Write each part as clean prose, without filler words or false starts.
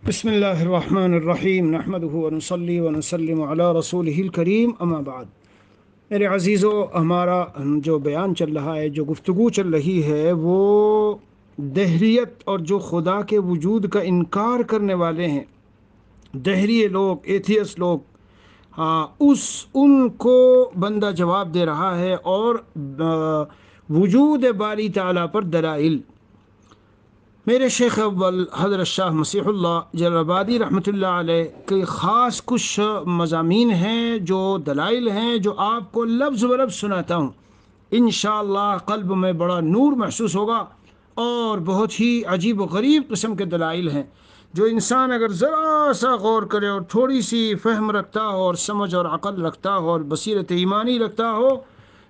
بسم اللہ الرحمن الرحیم نحمدہ ونصلی ونسلم علی رسولہ الکریم اما بعد۔ میرے عزیزو، ہمارا جو بیان چل رہا ہے، جو گفتگو چل رہی ہے، وہ دہریت اور جو خدا کے وجود کا انکار کرنے والے ہیں، دہریے لوگ، ایتھیس لوگ، ہاں، ان کو بندہ جواب دے رہا ہے، اور وجود باری تعالیٰ پر دلائل۔ میرے شیخ اول حضرت شاہ مسیح اللہ جلالآبادی رحمۃ اللہ علیہ کے خاص کچھ مضامین ہیں، جو دلائل ہیں، جو آپ کو لفظ و لفظ سناتا ہوں۔ انشاءاللہ قلب میں بڑا نور محسوس ہوگا، اور بہت ہی عجیب و غریب قسم کے دلائل ہیں، جو انسان اگر ذرا سا غور کرے اور تھوڑی سی فہم رکھتا ہو، اور سمجھ اور عقل رکھتا ہو، اور بصیرت ایمانی رکھتا ہو،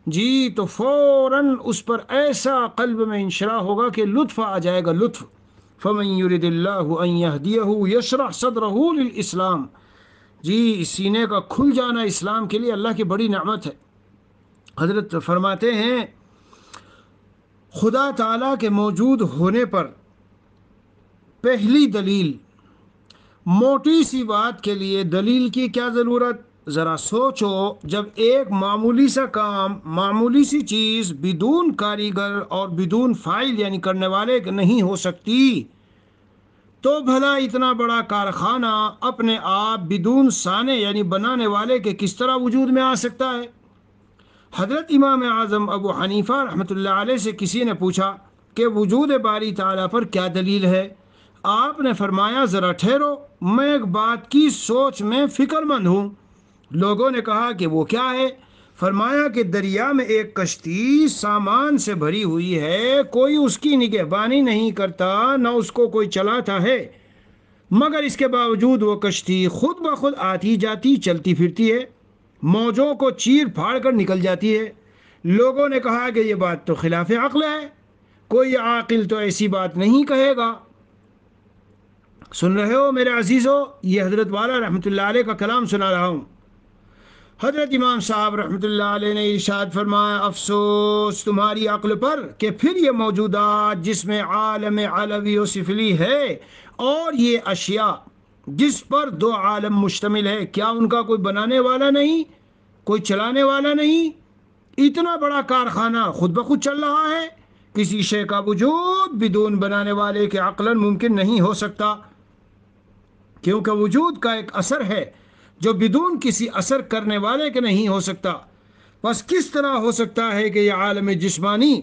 جی، تو فوراً اس پر ایسا قلب میں انشراح ہوگا کہ لطف آ جائے گا، لطف۔ فمن یرد اللہ ان یہدیہ یشرح صدرہ للاسلام، جی، سینے کا کھل جانا اسلام کے لیے اللہ کی بڑی نعمت ہے۔ حضرت فرماتے ہیں، خدا تعالیٰ کے موجود ہونے پر پہلی دلیل، موٹی سی بات کے لیے دلیل کی کیا ضرورت؟ ذرا سوچو، جب ایک معمولی سا کام، معمولی سی چیز بدون کاریگر اور بدون فاعل یعنی کرنے والے نہیں ہو سکتی، تو بھلا اتنا بڑا کارخانہ اپنے آپ بدون صانع یعنی بنانے والے کے کس طرح وجود میں آ سکتا ہے؟ حضرت امام اعظم ابو حنیفہ رحمۃ اللہ علیہ سے کسی نے پوچھا کہ وجود باری تعالیٰ پر کیا دلیل ہے؟ آپ نے فرمایا، ذرا ٹھہرو، میں ایک بات کی سوچ میں فکر مند ہوں۔ لوگوں نے کہا کہ وہ کیا ہے؟ فرمایا کہ دریا میں ایک کشتی سامان سے بھری ہوئی ہے، کوئی اس کی نگہبانی نہیں کرتا، نہ اس کو کوئی چلاتا ہے، مگر اس کے باوجود وہ کشتی خود بخود آتی جاتی چلتی پھرتی ہے، موجوں کو چیر پھاڑ کر نکل جاتی ہے۔ لوگوں نے کہا کہ یہ بات تو خلاف عقل ہے، کوئی عاقل تو ایسی بات نہیں کہے گا۔ سن رہے ہو میرے عزیزو؟ یہ حضرت والا رحمۃ اللہ علیہ کا کلام سنا رہا ہوں۔ حضرت امام صاحب رحمۃ اللہ علیہ نے ارشاد فرمایا، افسوس تمہاری عقل پر کہ پھر یہ موجودات جس میں عالم علوی و سفلی ہے، اور یہ اشیاء جس پر دو عالم مشتمل ہے، کیا ان کا کوئی بنانے والا نہیں، کوئی چلانے والا نہیں؟ اتنا بڑا کارخانہ خود بخود چل رہا ہے، کسی شے کا وجود بدون بنانے والے کے عقلاً ممکن نہیں ہو سکتا، کیونکہ وجود کا ایک اثر ہے جو بدون کسی اثر کرنے والے کے نہیں ہو سکتا۔ بس کس طرح ہو سکتا ہے کہ یہ عالم جسمانی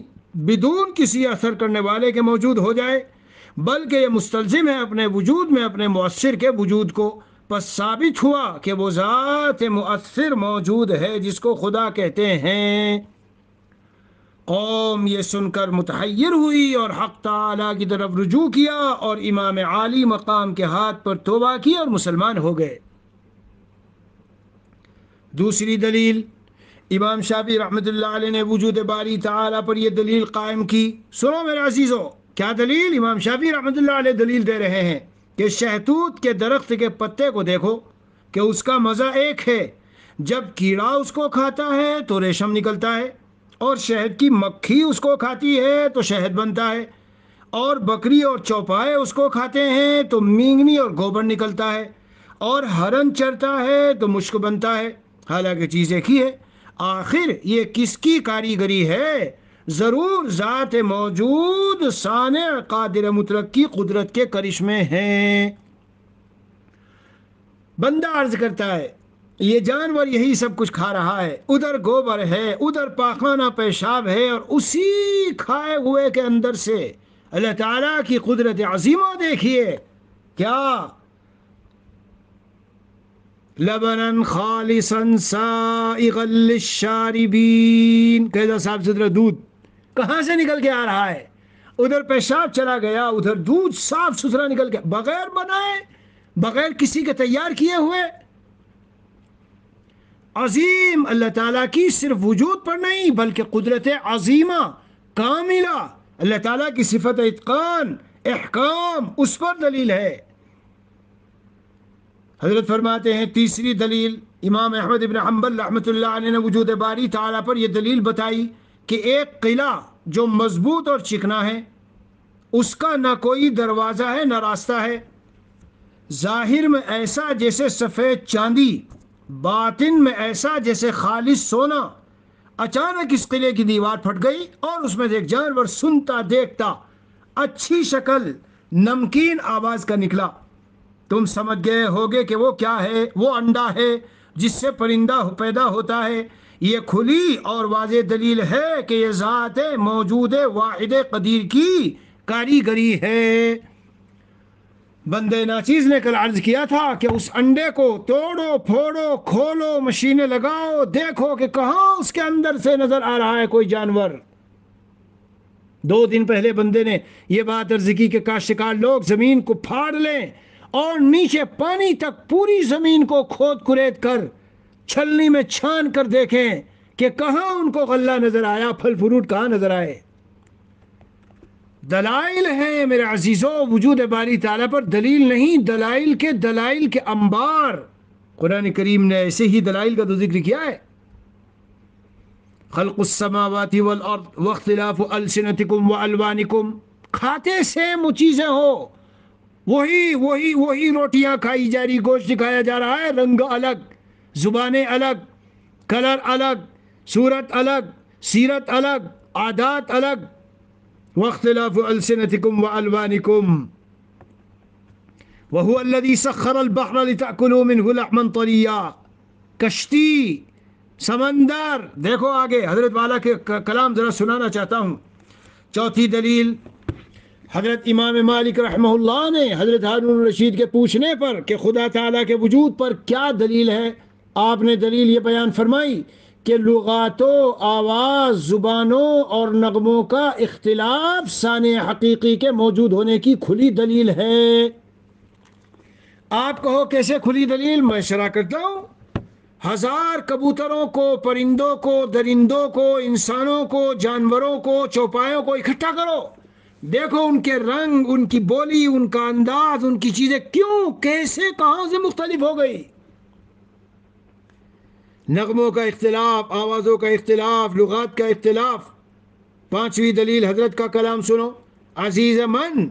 بدون کسی اثر کرنے والے کے موجود ہو جائے؟ بلکہ یہ مستلزم ہے اپنے وجود میں اپنے مؤثر کے وجود کو۔ پس ثابت ہوا کہ وہ ذات مؤثر موجود ہے جس کو خدا کہتے ہیں۔ قوم یہ سن کر متحیر ہوئی اور حق تعالیٰ کی طرف رجوع کیا، اور امام عالی مقام کے ہاتھ پر توبہ کی اور مسلمان ہو گئے۔ دوسری دلیل، امام شافعی رحمۃ اللہ علیہ نے وجود باری تعالیٰ پر یہ دلیل قائم کی۔ سنو میرے عزیزو، کیا دلیل امام شافعی رحمۃ اللہ علیہ دلیل دے رہے ہیں کہ شہتوت کے درخت کے پتے کو دیکھو کہ اس کا مزہ ایک ہے، جب کیڑا اس کو کھاتا ہے تو ریشم نکلتا ہے، اور شہد کی مکھی اس کو کھاتی ہے تو شہد بنتا ہے، اور بکری اور چوپائے اس کو کھاتے ہیں تو مینگنی اور گوبر نکلتا ہے، اور ہرن چرتا ہے تو مشک بنتا ہے، حالانکہ چیز ایک ہی ہے۔ آخر یہ کس کی کاریگری ہے؟ ضرور ذات موجود صانع قادر مطلق کی قدرت کے کرشمے ہیں۔ بندہ عرض کرتا ہے، یہ جانور یہی سب کچھ کھا رہا ہے، ادھر گوبر ہے، ادھر پاخانہ پیشاب ہے، اور اسی کھائے ہوئے کے اندر سے اللہ تعالیٰ کی قدرت عظیمہ دیکھیے، کیا لبناً خالصاً سائغاً للشاربین، کیسا صاف ستھرا دودھ کہاں سے نکل کے آ رہا ہے؟ ادھر پیشاب چلا گیا، ادھر دودھ صاف ستھرا نکل کے، بغیر بنائے، بغیر کسی کے تیار کیے ہوئے۔ عظیم اللہ تعالیٰ کی صرف وجود پر نہیں بلکہ قدرت عظیمہ کاملہ، اللہ تعالیٰ کی صفت اتقان، احکام، اس پر دلیل ہے۔ حضرت فرماتے ہیں، تیسری دلیل، امام احمد بن حنبل رحمۃ اللہ علیہ نے وجود باری تعالیٰ پر یہ دلیل بتائی کہ ایک قلعہ جو مضبوط اور چکنا ہے، اس کا نہ کوئی دروازہ ہے نہ راستہ ہے، ظاہر میں ایسا جیسے سفید چاندی، باطن میں ایسا جیسے خالص سونا۔ اچانک اس قلعے کی دیوار پھٹ گئی اور اس میں سے ایک جانور سنتا دیکھتا، اچھی شکل، نمکین آواز کا نکلا۔ تم سمجھ گئے ہوگے کہ وہ کیا ہے؟ وہ انڈا ہے جس سے پرندہ پیدا ہوتا ہے۔ یہ کھلی اور واضح دلیل ہے کہ یہ ذات موجود واحد قدیر کی کاریگری ہے۔ بندے ناچیز نے کل عرض کیا تھا کہ اس انڈے کو توڑو پھوڑو، کھولو، مشینیں لگاؤ، دیکھو کہ کہاں اس کے اندر سے نظر آ رہا ہے کوئی جانور۔ 2 دن پہلے بندے نے یہ بات عرض کی کہ کاشتکار لوگ زمین کو پھاڑ لیں اور نیچے پانی تک پوری زمین کو کھود کرید کر چھلنی میں چھان کر دیکھیں کہ کہاں ان کو غلہ نظر آیا، پھل فروٹ کہاں نظر آئے۔ دلائل ہیں میرے عزیزوں، وجود باری تعالیٰ پر دلیل نہیں، دلائل کے انبار۔ قرآن کریم نے ایسے ہی دلائل کا تو ذکر کیا ہے۔ خلق السماوات والارض واختلاف السنتکم والوانکم، کھاتے سیم چیزیں ہو، وہی روٹیاں کھائی جا رہی، گوشت کھایا جا رہا ہے، رنگ الگ، زبانیں الگ، کلر الگ، صورت الگ، سیرت الگ، عادات الگ۔ واختلاف السنتکم والوانکم وهو الذي سخر البحر لتأكلوا منه لحما طريا۔ کشتی، سمندر، دیکھو آگے حضرت والا کے کلام ذرا سنانا چاہتا ہوں۔ چوتھی دلیل، حضرت امام مالک رحمہ اللہ نے حضرت ہارون رشید کے پوچھنے پر کہ خدا تعالیٰ کے وجود پر کیا دلیل ہے، آپ نے دلیل یہ بیان فرمائی کہ لغاتوں، آواز، زبانوں اور نغموں کا اختلاف سانع حقیقی کے موجود ہونے کی کھلی دلیل ہے۔ آپ کہو کیسے کھلی دلیل؟ میں شرح کرتا ہوں۔ 1000 کبوتروں کو، پرندوں کو، درندوں کو، انسانوں کو، جانوروں کو، چوپایوں کو اکٹھا کرو، دیکھو ان کے رنگ، ان کی بولی، ان کا انداز، ان کی چیزیں کیوں، کیسے، کہاں سے مختلف ہو گئی۔ نغموں کا اختلاف، آوازوں کا اختلاف، لغات کا اختلاف۔ 5ویں دلیل، حضرت کا کلام سنو۔ عزیز من،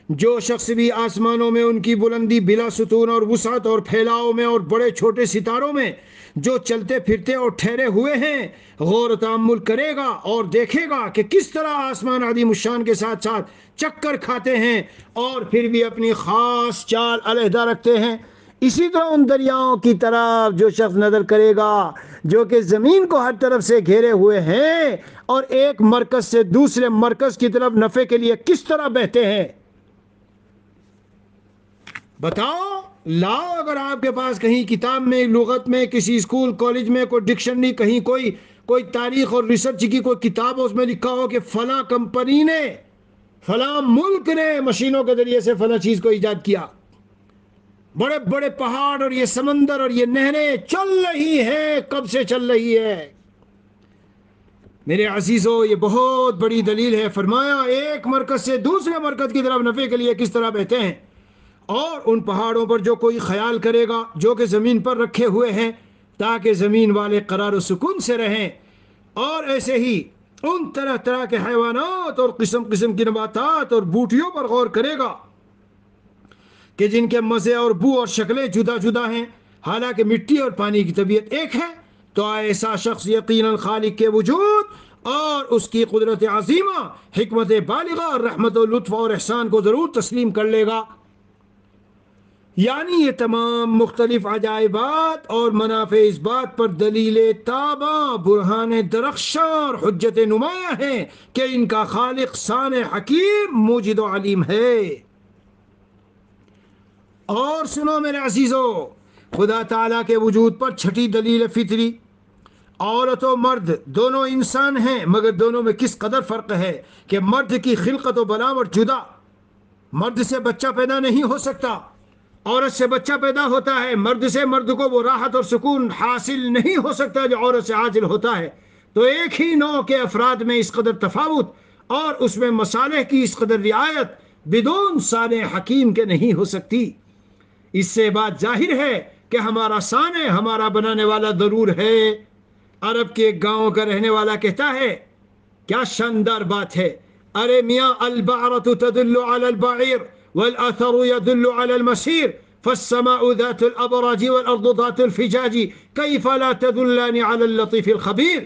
جو شخص بھی آسمانوں میں ان کی بلندی، بلا ستون اور وسعت اور پھیلاؤ میں اور بڑے چھوٹے ستاروں میں جو چلتے پھرتے اور ٹھہرے ہوئے ہیں، غور و تأمل کرے گا اور دیکھے گا کہ کس طرح آسمان عظیم الشان کے ساتھ ساتھ چکر کھاتے ہیں اور پھر بھی اپنی خاص چال علیحدہ رکھتے ہیں، اسی طرح ان دریاؤں کی طرف جو شخص نظر کرے گا جو کہ زمین کو ہر طرف سے گھیرے ہوئے ہیں اور ایک مرکز سے دوسرے مرکز کی طرف نفع کے لیے کس طرح بہتے ہیں۔ بتاؤ، لاؤ، اگر آپ کے پاس کہیں کتاب میں، لغت میں، کسی اسکول کالج میں کوئی ڈکشنری، کہیں کوئی تاریخ اور ریسرچ کی کوئی کتاب، اس میں لکھا ہو کہ فلاں کمپنی نے، فلاں ملک نے مشینوں کے ذریعے سے فلاں چیز کو ایجاد کیا، بڑے بڑے پہاڑ اور یہ سمندر اور یہ نہریں چل رہی ہیں، کب سے چل رہی ہے۔ میرے عزیزو، یہ بہت بڑی دلیل ہے۔ فرمایا ایک مرکز سے دوسرے مرکز کی طرف نفع کے لیے کس طرح بہتے ہیں، اور ان پہاڑوں پر جو کوئی خیال کرے گا جو کہ زمین پر رکھے ہوئے ہیں تاکہ زمین والے قرار و سکون سے رہیں، اور ایسے ہی ان طرح طرح کے حیوانات اور قسم قسم کی نباتات اور بوٹیوں پر غور کرے گا کہ جن کے مزے اور بو اور شکلیں جدا جدا ہیں، حالانکہ مٹی اور پانی کی طبیعت ایک ہے، تو ایسا شخص یقیناً خالق کے وجود اور اس کی قدرت عظیمہ، حکمت بالغہ، رحمت و لطف اور احسان کو ضرور تسلیم کر لے گا۔ یعنی یہ تمام مختلف عجائبات اور منافع اس بات پر دلیل تاباں، برہان درخشاں اور حجت نمایاں ہیں کہ ان کا خالق صانع، حکیم، موجد و علیم ہے۔ اور سنو میرے عزیزو، خدا تعالیٰ کے وجود پر چھٹی دلیل فطری، عورت و مرد دونوں انسان ہیں، مگر دونوں میں کس قدر فرق ہے کہ مرد کی خلقت و بناوٹ جدا، مرد سے بچہ پیدا نہیں ہو سکتا، عورت سے بچہ پیدا ہوتا ہے، مرد سے مرد کو وہ راحت اور سکون حاصل نہیں ہو سکتا جو عورت سے حاصل ہوتا ہے۔ تو ایک ہی نوع کے افراد میں اس قدر تفاوت اور اس میں مصالح کی اس قدر رعایت بدون صانع حکیم کے نہیں ہو سکتی۔ اس سے بات ظاہر ہے کہ ہمارا صانع، ہمارا بنانے والا ضرور ہے۔ عرب کے ایک گاؤں کا رہنے والا کہتا ہے، کیا شاندار بات ہے، ارے میاں، البعرۃ تدل علی البعیر والأثر يدل على المسير فالسماء ذات الابراج والارض ذات الفجاج کیف لا تدلان علی اللطیف الخبیر.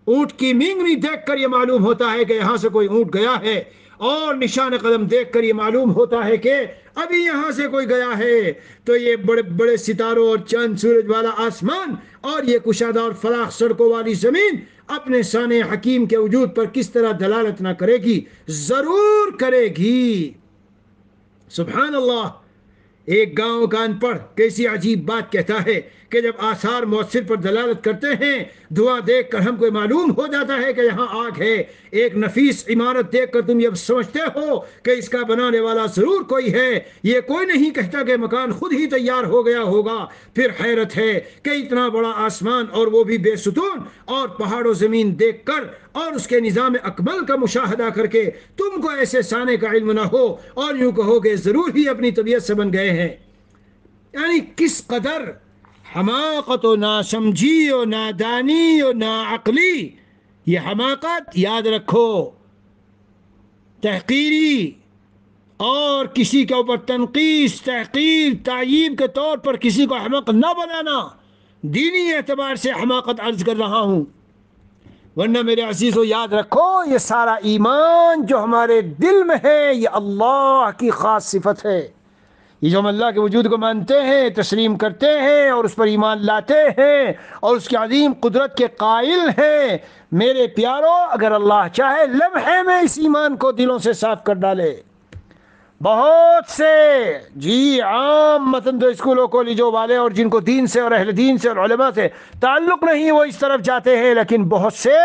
اونٹ کی مینگنی دیکھ کر یہ معلوم ہوتا ہے کہ یہاں سے کوئی اونٹ گیا ہے، اور نشان قدم دیکھ کر یہ معلوم ہوتا ہے کہ ابھی یہاں سے کوئی گیا ہے. تو یہ بڑے بڑے ستاروں اور چاند سورج والا آسمان اور یہ کشادہ اور فراخ سڑکوں والی زمین اپنے صانع حکیم کے وجود پر کس طرح دلالت نہ کرے گی؟ ضرور کرے گی. سبحان اللہ. ایک گاؤں کا ان پڑھ کیسی عجیب بات کہتا ہے کہ جب آثار مؤثر پر دلالت کرتے ہیں، دھواں دیکھ کر ہم کو معلوم ہو جاتا ہے کہ یہاں آگ ہے. ایک نفیس عمارت دیکھ کر تم یہ سمجھتے ہو کہ اس کا بنانے والا ضرور کوئی ہے. یہ کوئی نہیں کہتا کہ مکان خود ہی تیار ہو گیا ہوگا. پھر حیرت ہے کہ اتنا بڑا آسمان اور وہ بھی بے ستون، اور پہاڑ و زمین دیکھ کر اور اس کے نظام اکمل کا مشاہدہ کر کے تم کو ایسے صانع کا علم نہ ہو اور یوں کہو کہ ضرور ہی اپنی طبیعت سے بن گئے ہیں. یعنی کس قدر حماقت و ناسمجھی و نادانی و ناعقلی. یہ حماقت یاد رکھو تحقیری اور کسی کے اوپر تنقیص، تحقیر، تعییب کے طور پر کسی کو احمق نہ بنانا. دینی اعتبار سے حماقت عرض کر رہا ہوں. ورنہ میرے عزیزو یاد رکھو یہ سارا ایمان جو ہمارے دل میں ہے یہ اللہ کی خاص صفت ہے. یہ جو ہم اللہ کے وجود کو مانتے ہیں، تسلیم کرتے ہیں اور اس پر ایمان لاتے ہیں اور اس کی عظیم قدرت کے قائل ہیں، میرے پیارو اگر اللہ چاہے لمحے میں اس ایمان کو دلوں سے صاف کر ڈالے. بہت سے عام متن تو اسکولوں کالجوں والے اور جن کو دین سے اور اہل دین سے اور علماء سے تعلق نہیں وہ اس طرف جاتے ہیں، لیکن بہت سے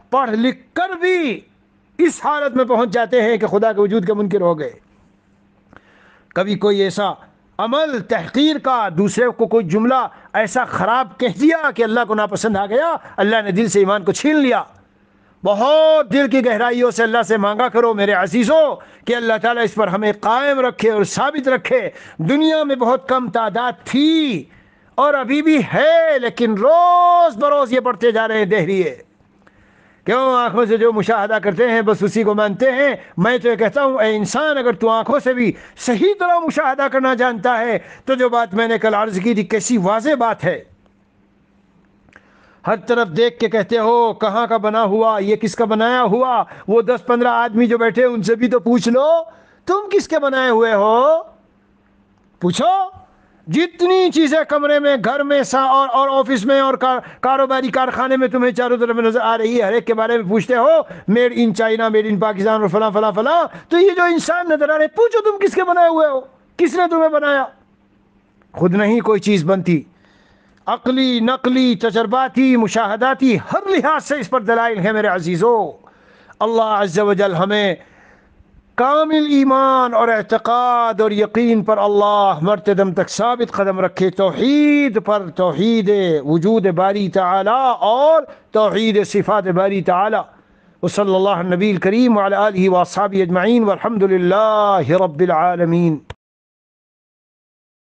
پڑھ لکھ کر بھی اس حالت میں پہنچ جاتے ہیں کہ خدا کے وجود کے منکر ہو گئے. کبھی کوئی ایسا عمل تحقیر کا، دوسرے کو کوئی جملہ ایسا خراب کہہ دیا کہ اللہ کو ناپسند آ گیا، اللہ نے دل سے ایمان کو چھین لیا. بہت دل کی گہرائیوں سے اللہ سے مانگا کرو میرے عزیزوں کہ اللہ تعالیٰ اس پر ہمیں قائم رکھے اور ثابت رکھے. دنیا میں بہت کم تعداد تھی اور ابھی بھی ہے، لیکن روز بروز یہ بڑھتے جا رہے ہیں دہریے. کیوں؟ آنکھوں سے جو مشاہدہ کرتے ہیں بس اسی کو مانتے ہیں. میں تو یہ کہتا ہوں اے انسان، اگر تو آنکھوں سے بھی صحیح طرح مشاہدہ کرنا جانتا ہے تو جو بات میں نے کل عرض کی تھی کیسی واضح بات ہے. ہر طرف دیکھ کے کہتے ہو کہاں کا بنا ہوا، یہ کس کا بنایا ہوا. وہ 10-15 آدمی جو بیٹھے ان سے بھی تو پوچھ لو تم کس کے بنائے ہوئے ہو. پوچھو. جتنی چیزیں کمرے میں، گھر میں اور آفس میں اور کاروباری کارخانے میں تمہیں چاروں طرف نظر آ رہی ہے، ہر ایک کے بارے میں پوچھتے who made in China, made in Pakistan اور فلاں فلاں فلاں. تو یہ جو انسان نظر آ رہے پوچھو تم کس کے بنائے ہوئے ہو، کس نے تمہیں بنایا. خود نہیں کوئی چیز بنتی. عقلی، نقلی، تجرباتی، مشاہداتی ہر لحاظ سے اس پر دلائل ہیں میرے عزیزو. اللہ عز و جل ہمیں کامل ایمان اور اعتقاد اور یقین پر اللہ مرتے دم تک ثابت قدم رکھے. توحید پر، توحید وجود باری تعالی اور توحید صفات باری تعالی. وصلی اللہ النبی الکریم وعلی آلہ واصحابہ اجمعین والحمد للہ رب العالمین.